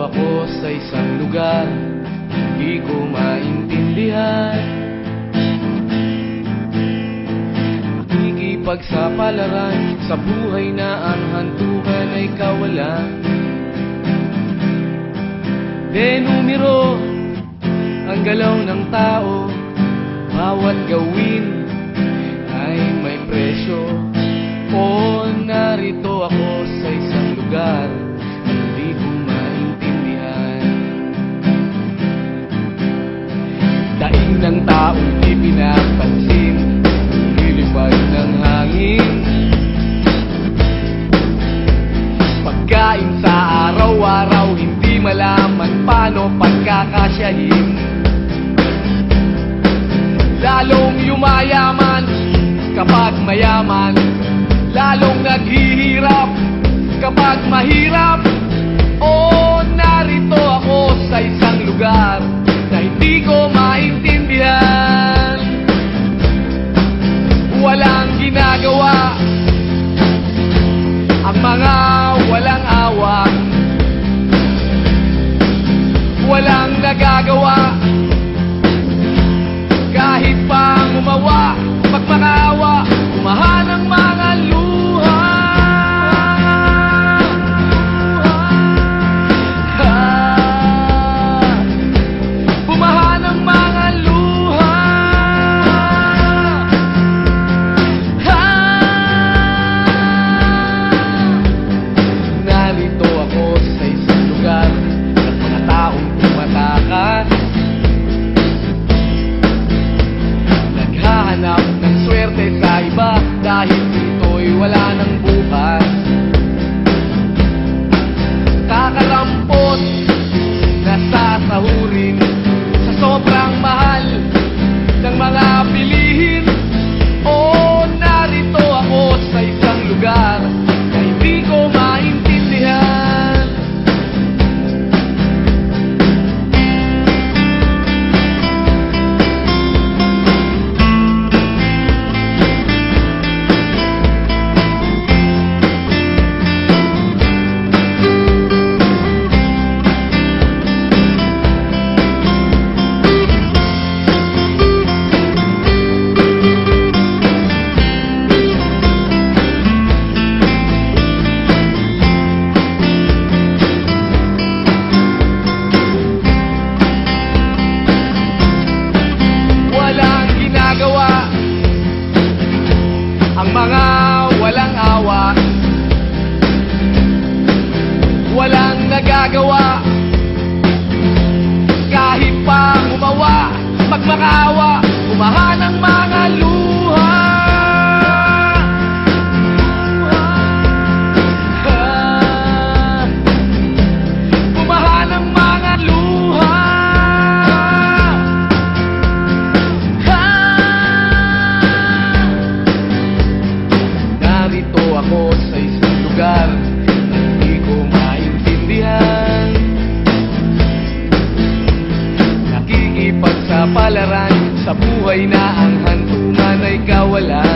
ako sa isang lugar, hindi ko maintindihan. Nakikipagsapalaran sa buhay na ang hantungan ay kawalan. Denumero ang galaw ng tao, bawat gawin ay may presyo. O narito ako sa isang lugar, hindi ko maintindihan. Daing ng taong di pinapansin, lilipad ng hangin. Pagkain sa araw-araw, hindi malaman paano pagkakasyahin. Lalong yumayaman kapag mayaman, lalong naghihirap kapag mahirap. O narito ako sa isang lugar na hindi ko maintindihan. Walang ginagawa ang mga walang awa, walang nagagawa kahit pang umawa, pagmakaawa, umahan ang mga luha. Bumahan ang mga luha. Narito ako sa isang lugar ng mga taong tumatakas, naghahanap ng swerte sa iba dahil dito'y wala ng bukas. Kakarampot na sasahurin sa sobrang mahal ng mga bilihin. O narito ako sa isang lugar na hindi ko maintindihan. Ang mga walang awa, walang nagagawa kahit pang umawa, magmakaawa, umahan ang mga luha. Umahan ang mga luha. Narito ako sa isang lugar na hindi ko maintindihan. Nakikipagsapalaran sa buhay na ang hantungan ay kawalan.